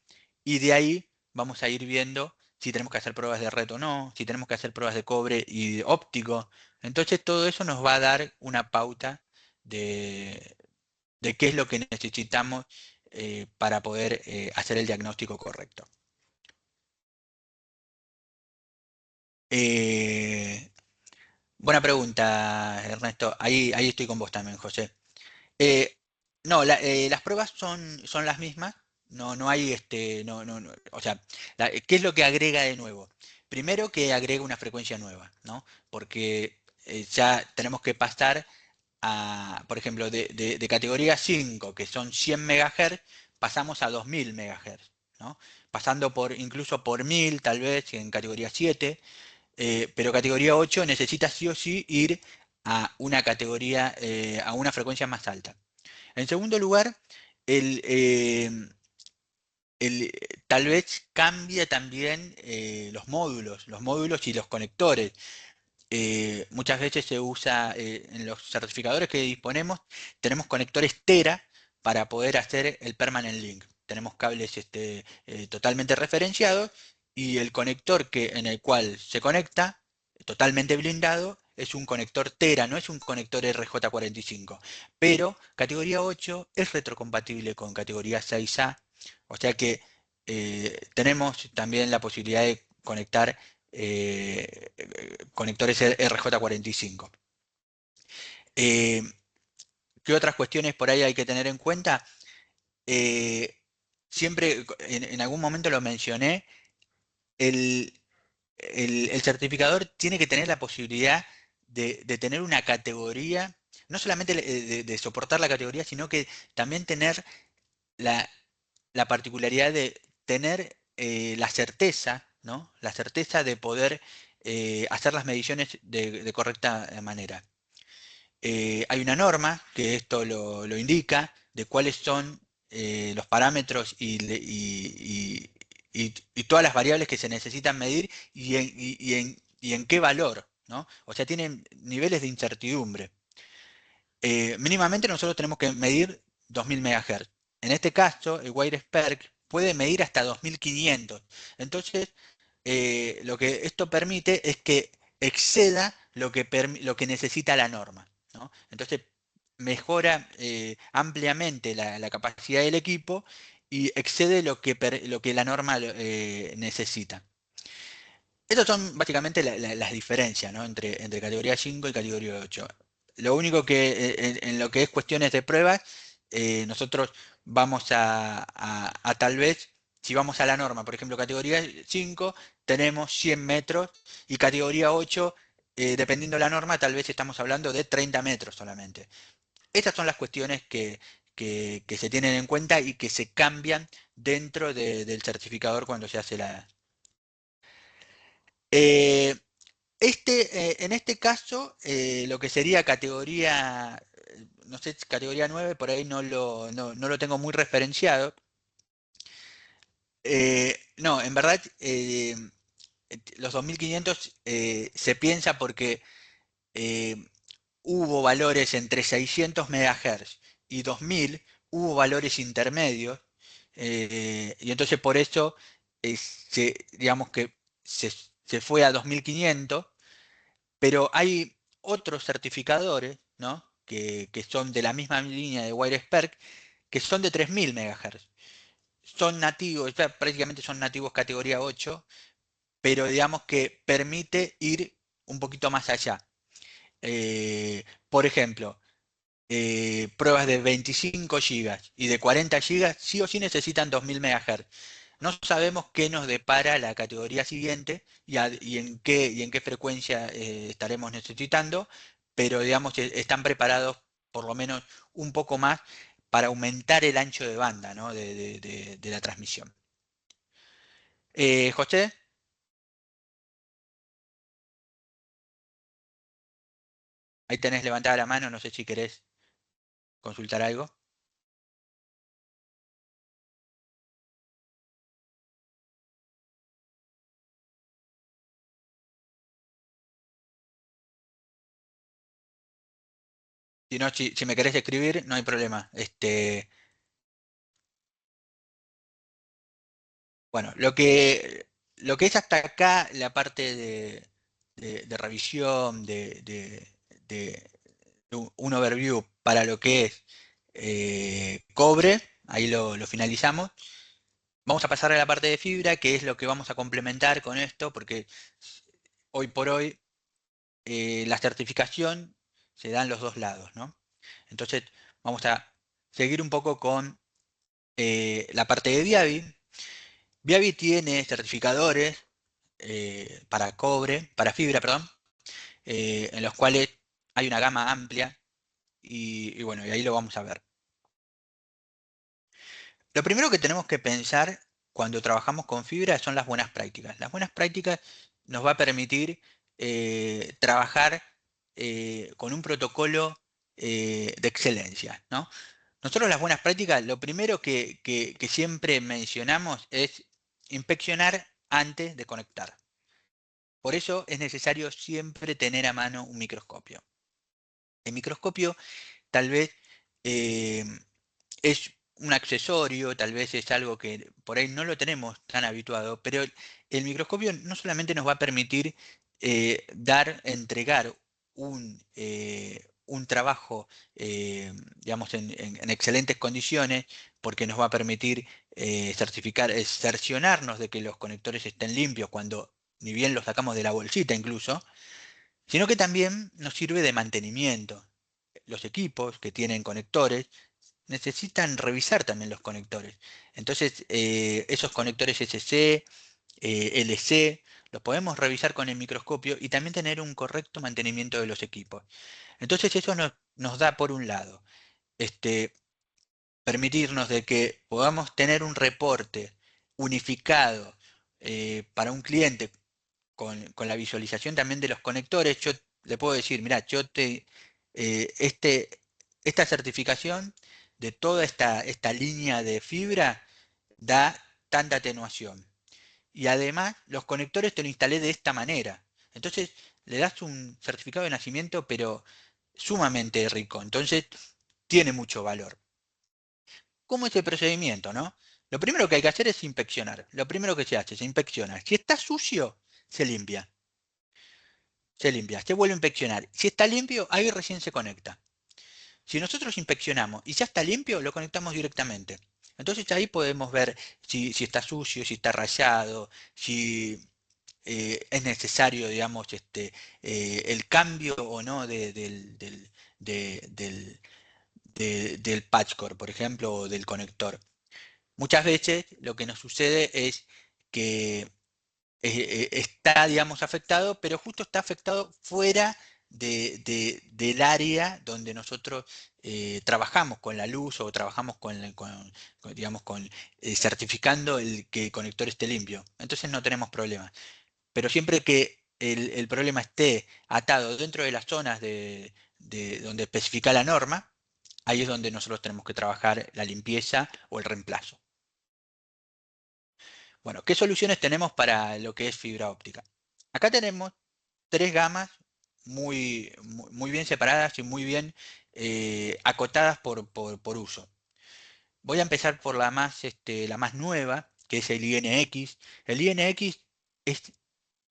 y de ahí vamos a ir viendo si tenemos que hacer pruebas de red o no, si tenemos que hacer pruebas de cobre y de óptico. Entonces todo eso nos va a dar una pauta de, de qué es lo que necesitamos para poder hacer el diagnóstico correcto. Eh, Buena pregunta, Ernesto. Ahí estoy con vos también, José. Eh, no, las pruebas son las mismas. No hay o sea, ¿qué es lo que agrega de nuevo? Primero que agrega una frecuencia nueva, ¿no? Porque ya tenemos que pasar a, por ejemplo, de categoría 5, que son 100 MHz, pasamos a 2000 MHz, ¿no? Pasando incluso por 1000, tal vez, en categoría 7, pero categoría 8 necesita sí o sí ir a una categoría, a una frecuencia más alta. En segundo lugar, el, eh, tal vez cambia también los módulos y los conectores. Muchas veces se usa en los certificadores que disponemos, tenemos conectores Tera para poder hacer el permanent link. Tenemos cables totalmente referenciados y el conector en el cual se conecta, totalmente blindado, es un conector Tera, no es un conector RJ45. Pero categoría 8 es retrocompatible con categoría 6A, o sea que tenemos también la posibilidad de conectar conectores RJ45. Eh, ¿Qué otras cuestiones por ahí hay que tener en cuenta? Eh, Siempre, en algún momento lo mencioné, el, el certificador tiene que tener la posibilidad de tener una categoría, no solamente de soportar la categoría, sino que también tener la, la particularidad de tener la certeza, ¿no? La certeza de poder hacer las mediciones de correcta manera. Hay una norma que esto lo indica, de cuáles son los parámetros y todas las variables que se necesitan medir y en qué valor, ¿no? O sea, tienen niveles de incertidumbre. Mínimamente nosotros tenemos que medir 2000 MHz. En este caso, el WireSPERC puede medir hasta 2500. Entonces, lo que esto permite es que exceda lo que necesita la norma, ¿no? Entonces, mejora ampliamente la capacidad del equipo y excede lo que la norma necesita. Estas son básicamente las diferencias, ¿no? Entre categoría 5 y categoría 8. Lo único que en lo que es cuestiones de pruebas, nosotros vamos a tal vez, si vamos a la norma, por ejemplo, categoría 5 tenemos 100 metros y categoría 8 dependiendo de la norma, tal vez estamos hablando de 30 metros solamente. Estas son las cuestiones que se tienen en cuenta y que se cambian dentro del certificador cuando se hace la... Eh, en este caso, lo que sería categoría, no sé, categoría 9 por ahí no lo tengo muy referenciado. No, en verdad, los 2500 se piensa porque eh, hubo valores entre 600 MHz y 2000, hubo valores intermedios, y entonces por eso digamos que se fue a 2500, pero hay otros certificadores, ¿no? Que son de la misma línea de WireSperk, que son de 3000 MHz. Son nativos, ya prácticamente son nativos categoría 8, pero digamos que permite ir un poquito más allá. Por ejemplo, pruebas de 25 gigas y de 40 gigas sí o sí necesitan 2000 MHz. No sabemos qué nos depara la categoría siguiente y en qué frecuencia estaremos necesitando, pero digamos que están preparados por lo menos un poco más para aumentar el ancho de banda, ¿no? de la transmisión. José, ahí tenés levantada la mano, no sé si querés consultar algo. Si no, si me querés escribir, no hay problema. Bueno, lo que es hasta acá la parte de revisión, de un overview para lo que es cobre, ahí lo finalizamos. Vamos a pasar a la parte de fibra, que es lo que vamos a complementar con esto, porque hoy por hoy la certificación se da en los dos lados, ¿no? Entonces, vamos a seguir un poco con la parte de Viavi. Viavi tiene certificadores para cobre, para fibra, perdón, en los cuales hay una gama amplia y bueno, y ahí lo vamos a ver. Lo primero que tenemos que pensar cuando trabajamos con fibra son las buenas prácticas. Las buenas prácticas nos va a permitir trabajar con un protocolo de excelencia, ¿no? Nosotros las buenas prácticas, lo primero que siempre mencionamos es inspeccionar antes de conectar. Por eso es necesario siempre tener a mano un microscopio. El microscopio tal vez eh, es un accesorio, tal vez es algo que por ahí no lo tenemos tan habituado, pero el microscopio no solamente nos va a permitir entregar un trabajo, digamos, en excelentes condiciones, porque nos va a permitir cerciorarnos de que los conectores estén limpios cuando ni bien los sacamos de la bolsita incluso, sino que también nos sirve de mantenimiento. Los equipos que tienen conectores necesitan revisar también los conectores. Entonces, esos conectores SC, LC, los podemos revisar con el microscopio y también tener un correcto mantenimiento de los equipos. Entonces, eso nos da, por un lado, este, permitirnos de que podamos tener un reporte unificado para un cliente con la visualización también de los conectores. Yo le puedo decir, mira, eh, este, esta certificación de toda esta línea de fibra da tanta atenuación. Y además, los conectores te lo instalé de esta manera. Entonces, le das un certificado de nacimiento, pero sumamente rico. Entonces, tiene mucho valor. ¿Cómo es el procedimiento, no? Lo primero que hay que hacer es inspeccionar. Lo primero que se hace, se inspecciona. Si está sucio, se limpia. Se limpia, se vuelve a inspeccionar. Si está limpio, ahí recién se conecta. Si nosotros inspeccionamos y ya está limpio, lo conectamos directamente. Entonces ahí podemos ver si está sucio, si está rayado, si es necesario, digamos, el cambio o no del patch core, por ejemplo, o del conector. Muchas veces lo que nos sucede es que está, digamos, afectado, pero justo está afectado fuera del área donde nosotros trabajamos con la luz o trabajamos digamos, certificando el que el conector esté limpio. Entonces no tenemos problemas. Pero siempre que el problema esté atado dentro de las zonas de donde especifica la norma, ahí es donde nosotros tenemos que trabajar la limpieza o el reemplazo. Bueno, ¿qué soluciones tenemos para lo que es fibra óptica? Acá tenemos tres gamas muy bien separadas y muy bien acotadas por uso. Voy a empezar por la más nueva, que es el INX. El INX es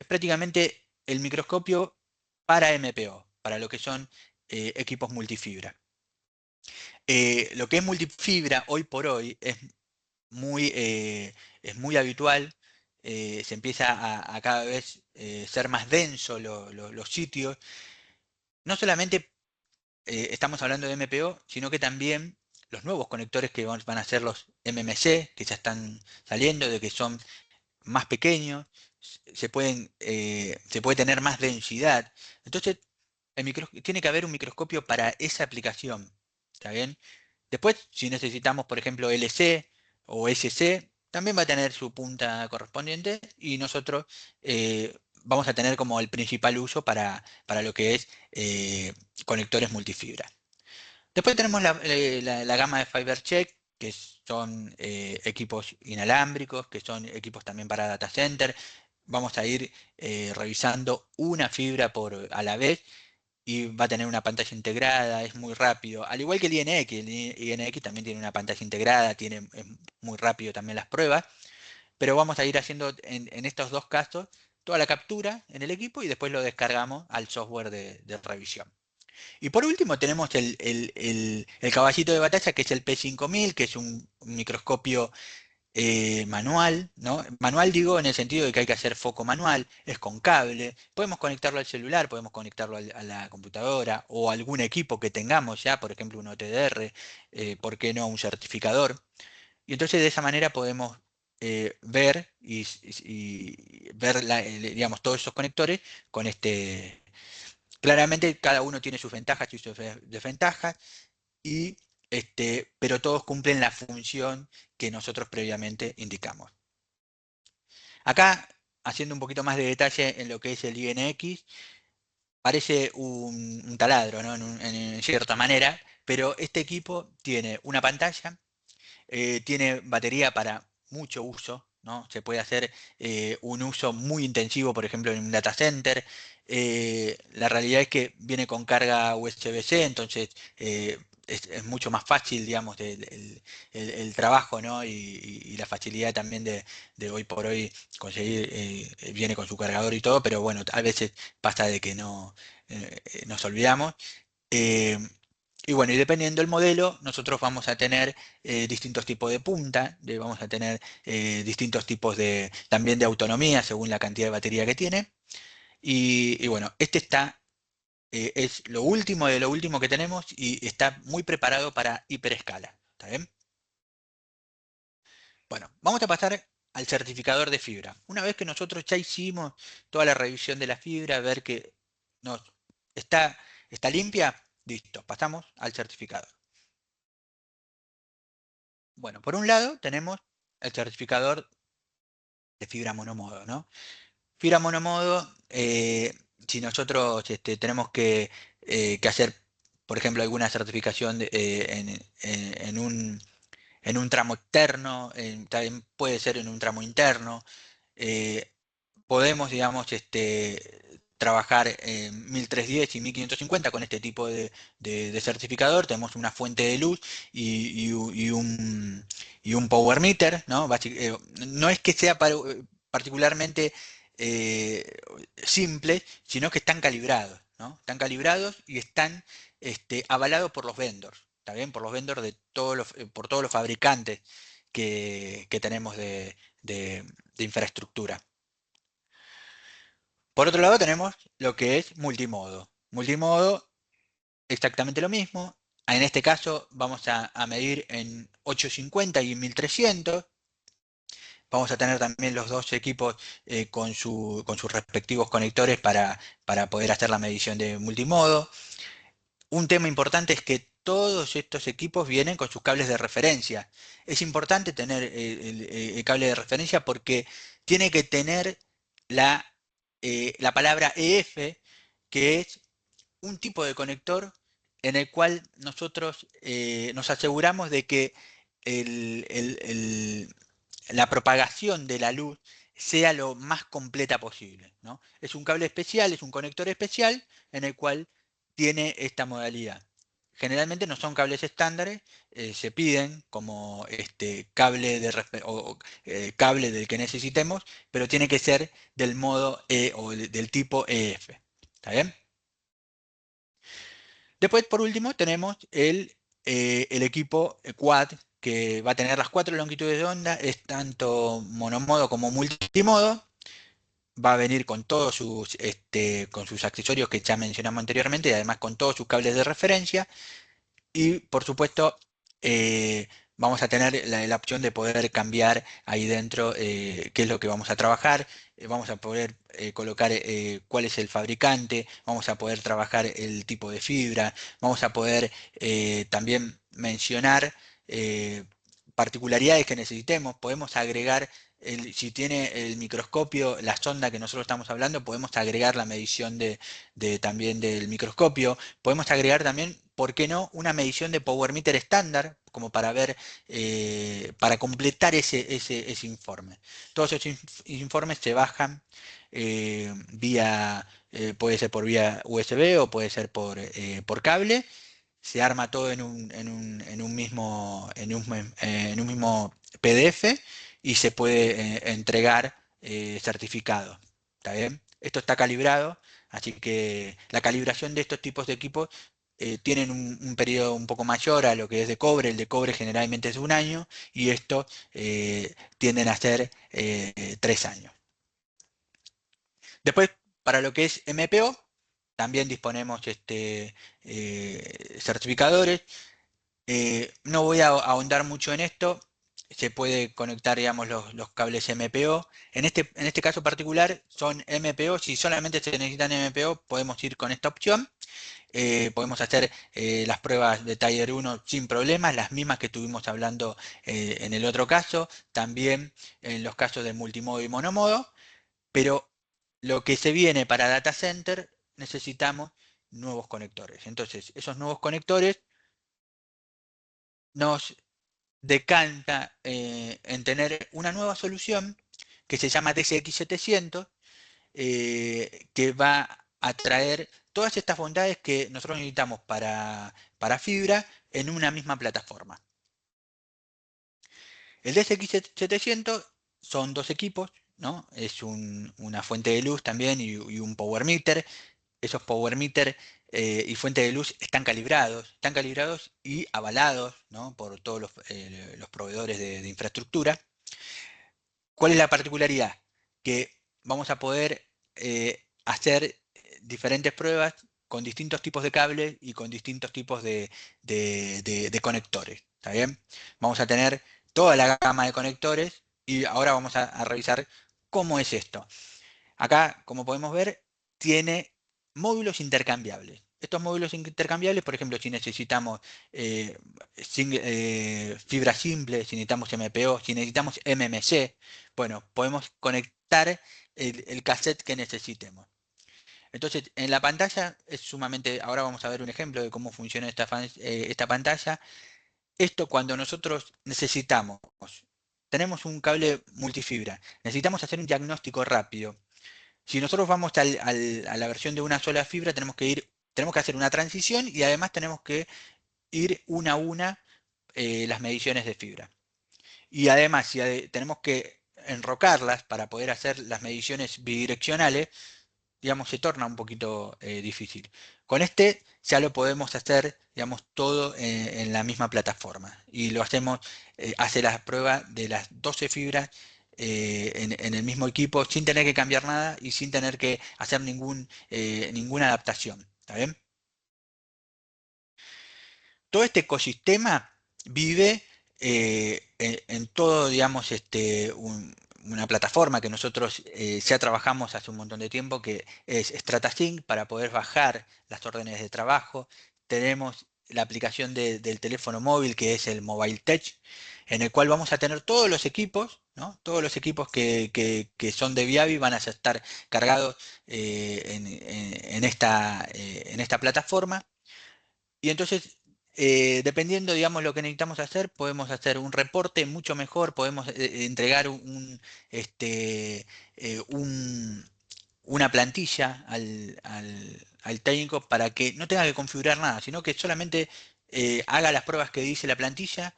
prácticamente el microscopio para MPO, para lo que son equipos multifibra. Lo que es multifibra hoy por hoy muy, eh, es muy habitual, se empieza a cada vez ser más denso los sitios. No solamente estamos hablando de MPO, sino que también los nuevos conectores que van a ser los MMC, que ya están saliendo, de que son más pequeños, se puede tener más densidad. Entonces, tiene que haber un microscopio para esa aplicación. ¿Está bien? Después, si necesitamos, por ejemplo, LC o SC, también va a tener su punta correspondiente y nosotros vamos a tener como el principal uso para lo que es conectores multifibra. Después tenemos la gama de FiberCheck, que son equipos inalámbricos, que son equipos también para data center. Vamos a ir revisando una fibra a la vez y va a tener una pantalla integrada, es muy rápido. Al igual que el INX también tiene una pantalla integrada, es muy rápido también las pruebas, pero vamos a ir haciendo en estos dos casos toda la captura en el equipo y después lo descargamos al software de revisión. Y por último tenemos el caballito de batalla, que es el P5000, que es un microscopio manual, ¿no? Manual digo en el sentido de que hay que hacer foco manual, es con cable, podemos conectarlo al celular, podemos conectarlo a la computadora o a algún equipo que tengamos ya, por ejemplo un OTDR, ¿por qué no un certificador? Y entonces de esa manera podemos ver y ver digamos, todos esos conectores con este. Claramente cada uno tiene sus ventajas y sus desventajas, y, pero todos cumplen la función que nosotros previamente indicamos. Acá, haciendo un poquito más de detalle en lo que es el INX, parece un taladro, ¿no? En cierta manera, pero este equipo tiene una pantalla, tiene batería para mucho uso, ¿no? Se puede hacer un uso muy intensivo, por ejemplo, en un data center. La realidad es que viene con carga USB-C, entonces es mucho más fácil, digamos, el trabajo, ¿no? Y la facilidad también de hoy por hoy conseguir, viene con su cargador y todo, pero bueno, a veces pasa de que no nos olvidamos. Eh, y bueno, y dependiendo del modelo, nosotros vamos a tener distintos tipos de punta, vamos a tener distintos tipos también de autonomía según la cantidad de batería que tiene. Y bueno, es lo último de lo último que tenemos y está muy preparado para hiperescala. ¿Está bien? Bueno, vamos a pasar al certificador de fibra. Una vez que nosotros ya hicimos toda la revisión de la fibra, ver que nos está, está limpia, listo, pasamos al certificador. Bueno, por un lado tenemos el certificador de fibra monomodo, ¿no? Fibra monomodo, si nosotros tenemos que hacer, por ejemplo, alguna certificación en un tramo externo, también puede ser en un tramo interno, eh, podemos, digamos, trabajar en 1310 y 1550 con este tipo de certificador. Tenemos una fuente de luz y un power meter, ¿no? No es que sea particularmente eh, simple, sino que están calibrados, ¿no? Están calibrados y están avalados por los vendors, ¿está bien? Por los vendors por todos los fabricantes que tenemos de infraestructura. Por otro lado tenemos lo que es multimodo. Multimodo, exactamente lo mismo. En este caso vamos a medir en 850 y 1300. Vamos a tener también los dos equipos con sus respectivos conectores para poder hacer la medición de multimodo. Un tema importante es que todos estos equipos vienen con sus cables de referencia. Es importante tener el cable de referencia porque tiene que tener la, la palabra EF, que es un tipo de conector en el cual nosotros nos aseguramos de que el- el- el- la propagación de la luz sea lo más completa posible, ¿no? Es un cable especial, es un conector especial en el cual tiene esta modalidad. Generalmente no son cables estándares, se piden como cable, cable del que necesitemos, pero tiene que ser del modo o del tipo EF. ¿Está bien? Después, por último, tenemos el equipo Quad, que va a tener las cuatro longitudes de onda, es tanto monomodo como multimodo. Va a venir con todos con sus accesorios que ya mencionamos anteriormente y además con todos sus cables de referencia. Y por supuesto, eh, vamos a tener la opción de poder cambiar ahí dentro qué es lo que vamos a trabajar. Vamos a poder colocar cuál es el fabricante, vamos a poder trabajar el tipo de fibra, vamos a poder también mencionar eh, particularidades que necesitemos. Podemos agregar, si tiene el microscopio, la sonda que nosotros estamos hablando, podemos agregar la medición también del microscopio. Podemos agregar también, ¿por qué no?, una medición de power meter estándar, como para ver, para completar ese informe. Todos esos informes se bajan puede ser por vía USB o puede ser por cable. Se arma todo en un mismo PDF y se puede entregar certificado. ¿Está bien? Esto está calibrado, así que la calibración de estos tipos de equipos tienen un periodo un poco mayor a lo que es de cobre. El de cobre generalmente es un año y estos tienden a ser 3 años. Después, para lo que es MPO, también disponemos certificadores. No voy a ahondar mucho en esto. Se puede conectar, digamos, los cables MPO. En este caso particular son MPO. Si solamente se necesitan MPO, podemos ir con esta opción. Podemos hacer las pruebas de Tier 1 sin problemas, las mismas que estuvimos hablando en el otro caso. También en los casos de multimodo y monomodo. Pero lo que se viene para data center, necesitamos nuevos conectores. Entonces, esos nuevos conectores nos decanta en tener una nueva solución que se llama DCX700, que va a traer todas estas bondades que nosotros necesitamos para fibra en una misma plataforma. El DCX700 son dos equipos, ¿no? Es una fuente de luz también y un power meter. Esos power meter y fuente de luz están calibrados y avalados, ¿no?, por todos los proveedores de infraestructura. ¿Cuál es la particularidad? Que vamos a poder hacer diferentes pruebas con distintos tipos de cables y con distintos tipos de conectores. ¿Está bien? Vamos a tener toda la gama de conectores y ahora vamos a revisar cómo es esto. Acá, como podemos ver, tiene módulos intercambiables. Estos módulos intercambiables, por ejemplo, si necesitamos eh, fibra simple, si necesitamos MPO, si necesitamos MMC, bueno, podemos conectar el cassette que necesitemos. Entonces, en la pantalla es sumamente. Ahora vamos a ver un ejemplo de cómo funciona esta pantalla. Esto cuando nosotros tenemos un cable multifibra, necesitamos hacer un diagnóstico rápido. Si nosotros vamos a la versión de una sola fibra, tenemos que hacer una transición y además tenemos que ir una a una las mediciones de fibra. Y además, si tenemos que enrocarlas para poder hacer las mediciones bidireccionales, digamos, se torna un poquito difícil. Con este ya lo podemos hacer, digamos, todo en la misma plataforma. Y lo hacemos, hace la prueba de las 12 fibras en el mismo equipo sin tener que cambiar nada y sin tener que hacer ninguna adaptación. ¿Está bien? Todo este ecosistema vive en todo, digamos, una plataforma que nosotros ya trabajamos hace un montón de tiempo, que es StrataSync, para poder bajar las órdenes de trabajo. Tenemos la aplicación del teléfono móvil, que es el Mobile Tech, en el cual vamos a tener todos los equipos, ¿no? Todos los equipos que son de Viavi van a estar cargados en esta plataforma. Y entonces, dependiendo, digamos, lo que necesitamos hacer, podemos hacer un reporte mucho mejor, podemos entregar eh, un- una plantilla al técnico para que no tenga que configurar nada, sino que solamente haga las pruebas que dice la plantilla,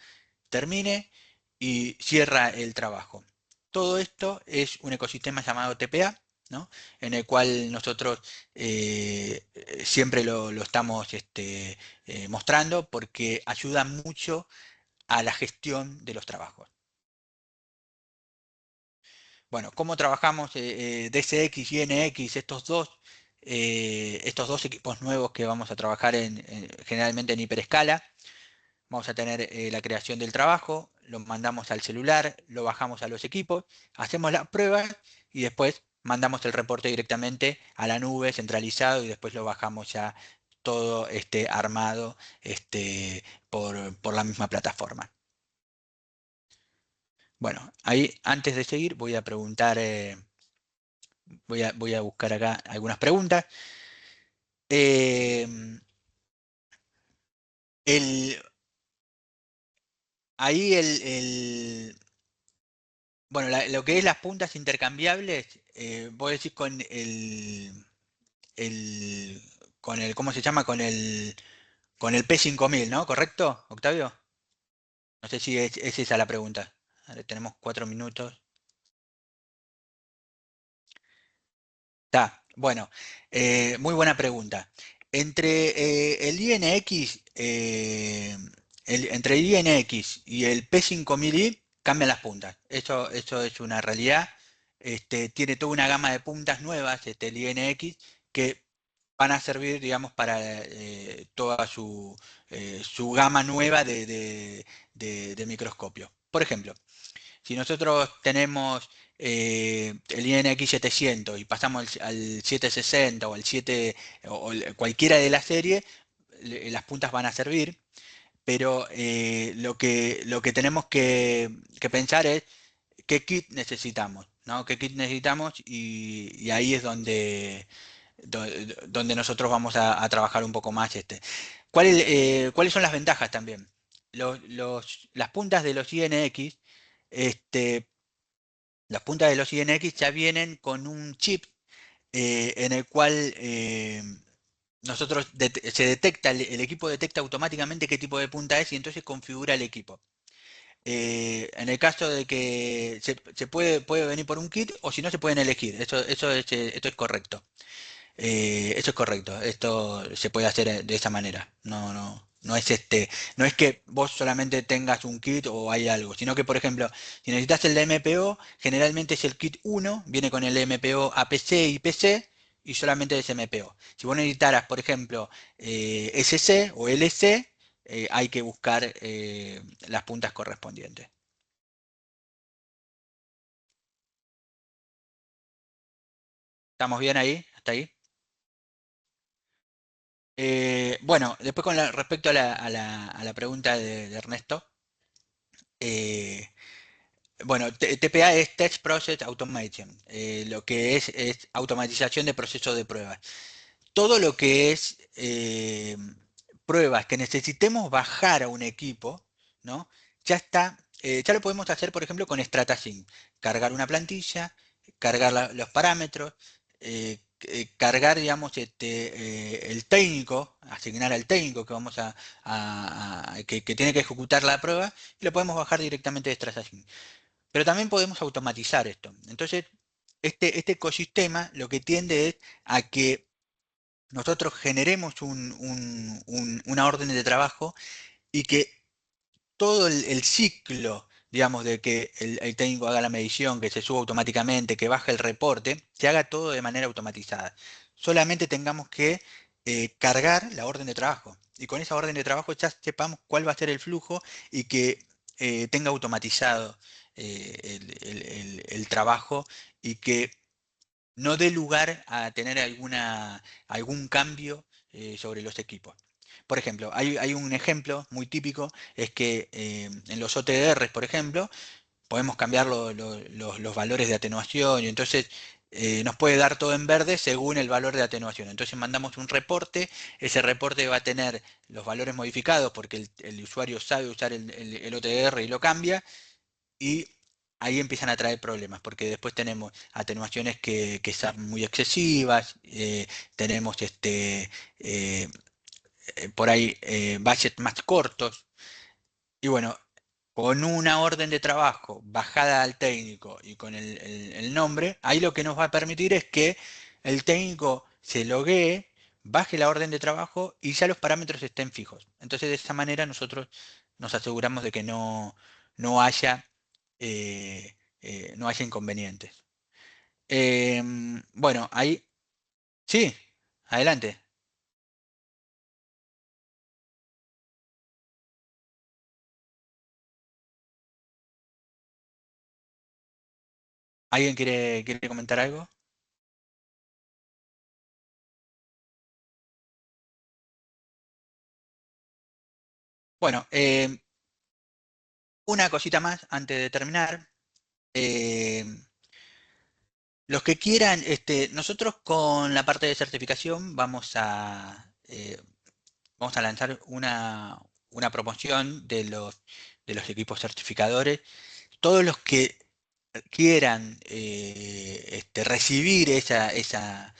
termine y cierra el trabajo. Todo esto es un ecosistema llamado TPA, ¿no? En el cual nosotros siempre lo estamos mostrando porque ayuda mucho a la gestión de los trabajos. Bueno, ¿cómo trabajamos DCX y NX, estos dos equipos nuevos que vamos a trabajar generalmente en hiperescala? Vamos a tener la creación del trabajo, lo mandamos al celular, lo bajamos a los equipos, hacemos las pruebas y después mandamos el reporte directamente a la nube centralizado y después lo bajamos ya todo armado por la misma plataforma. Bueno, ahí antes de seguir voy a preguntar, voy a buscar acá algunas preguntas. Eh, el, ahí bueno, lo que es las puntas intercambiables, vos decís el, ¿cómo se llama? Con el P5000, ¿no? ¿Correcto, Octavio? No sé si es esa la pregunta. Ahora tenemos 4 minutos. Está, bueno, muy buena pregunta. Entre el INX, entre el INX y el P5000i cambian las puntas. Eso es una realidad. Tiene toda una gama de puntas nuevas, el INX, que van a servir, digamos, para toda su gama nueva de microscopio. Por ejemplo, si nosotros tenemos el INX 700 y pasamos al 760 o al 7 cualquiera de la serie, las puntas van a servir, pero lo que tenemos que pensar es qué kit necesitamos, ¿no? ¿Qué kit necesitamos? Y ahí es donde nosotros vamos a trabajar un poco más. ¿Cuáles son las ventajas también? Las puntas de los INX, este, las puntas de los INX ya vienen con un chip en el cual se detecta, el equipo detecta automáticamente qué tipo de punta es y entonces configura el equipo. En el caso de que se puede venir por un kit o si no se pueden elegir, esto es correcto. Eso es correcto, esto se puede hacer de esa manera. No es que vos solamente tengas un kit o hay algo, sino que, por ejemplo, si necesitas el de MPO, generalmente es el kit 1, viene con el MPO APC y PC y solamente es MPO. Si vos necesitaras, por ejemplo, SC o LC, hay que buscar las puntas correspondientes. ¿Estamos bien ahí? ¿Hasta ahí? Bueno, después respecto a la pregunta de Ernesto, eh, bueno, TPA es Test Process Automation, lo que es automatización de procesos de pruebas. Todo lo que es pruebas que necesitemos bajar a un equipo, ¿no? Ya está, ya lo podemos hacer, por ejemplo, con StrataSync. Cargar una plantilla, cargar los parámetros, cargar, digamos, el técnico, asignar al técnico que vamos que tiene que ejecutar la prueba, y lo podemos bajar directamente de StrataSync. Pero también podemos automatizar esto. Entonces, este ecosistema lo que tiende es a que nosotros generemos una orden de trabajo y que todo el ciclo, digamos, de que el técnico haga la medición, que se suba automáticamente, que baje el reporte, se haga todo de manera automatizada. Solamente tengamos que cargar la orden de trabajo. Y con esa orden de trabajo ya sepamos cuál va a ser el flujo y que tenga automatizado el trabajo y que no dé lugar a tener algún cambio sobre los equipos. Por ejemplo, hay un ejemplo muy típico, es que en los OTRs, por ejemplo, podemos cambiar los valores de atenuación y entonces nos puede dar todo en verde según el valor de atenuación. Entonces mandamos un reporte, ese reporte va a tener los valores modificados porque el usuario sabe usar el OTR y lo cambia, y ahí empiezan a traer problemas, porque después tenemos atenuaciones que son muy excesivas, tenemos eh, por ahí budget más cortos, y bueno, con una orden de trabajo bajada al técnico y con el nombre, ahí lo que nos va a permitir es que el técnico se loguee, baje la orden de trabajo y ya los parámetros estén fijos. Entonces de esa manera nosotros nos aseguramos de que no haya, no haya inconvenientes. Bueno, ahí, sí, adelante. ¿Alguien quiere comentar algo? Bueno, una cosita más antes de terminar. Eh, los que quieran, nosotros con la parte de certificación vamos a lanzar una promoción de los equipos certificadores. Todos los que quieran recibir esa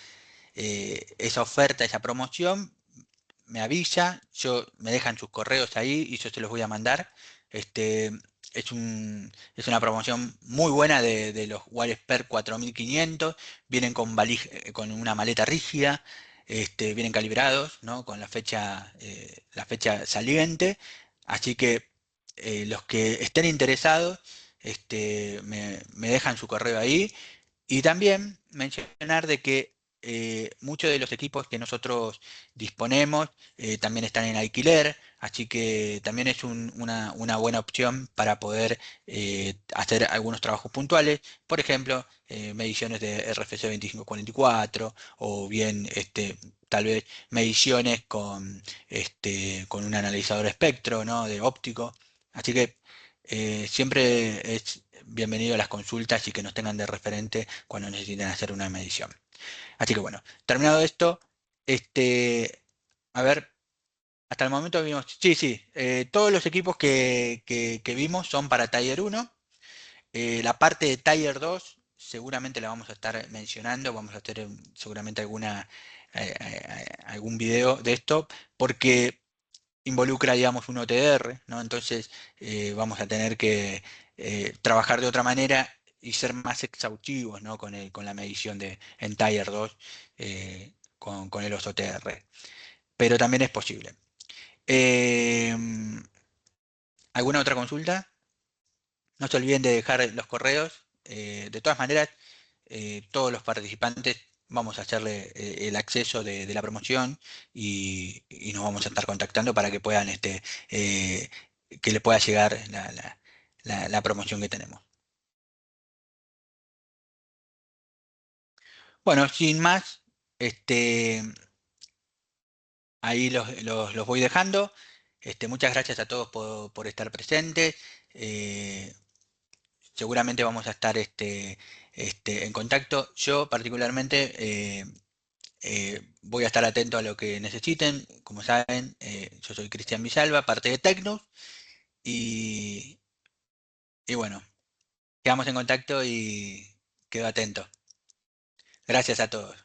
oferta, esa promoción, me avisa, me dejan sus correos ahí y yo se los voy a mandar. Este, es una promoción muy buena de los Wallsper 4500. Vienen con una maleta rígida, vienen calibrados, ¿no? Con la fecha saliente. Así que los que estén interesados, me dejan su correo ahí. Y también mencionar de que muchos de los equipos que nosotros disponemos también están en alquiler, así que también es una buena opción para poder hacer algunos trabajos puntuales, por ejemplo, mediciones de RFC 2544 o bien tal vez mediciones con un analizador espectro, ¿no? De óptico. Así que siempre es bienvenido a las consultas y que nos tengan de referente cuando necesiten hacer una medición. Así que bueno, terminado esto, a ver, hasta el momento vimos, sí, sí, todos los equipos que vimos son para Tier 1. La parte de Tier 2 seguramente la vamos a estar mencionando, vamos a hacer seguramente algún video de esto, porque involucra, digamos, un OTR, ¿no? Entonces vamos a tener que trabajar de otra manera y ser más exhaustivos, ¿no? Con la medición en Tier 2 con los OTR. Pero también es posible. Eh, ¿Alguna otra consulta? No se olviden de dejar los correos. De todas maneras, todos los participantes vamos a hacerle el acceso de la promoción y nos vamos a estar contactando para que puedan, eh, que le pueda llegar la promoción que tenemos. Bueno, sin más, ahí los voy dejando. Muchas gracias a todos por estar presentes. Eh, Seguramente vamos a estar en contacto. Yo particularmente voy a estar atento a lo que necesiten. Como saben, yo soy Cristian Villalba, parte de Tecnos, y, y bueno, quedamos en contacto y quedo atento. Gracias a todos.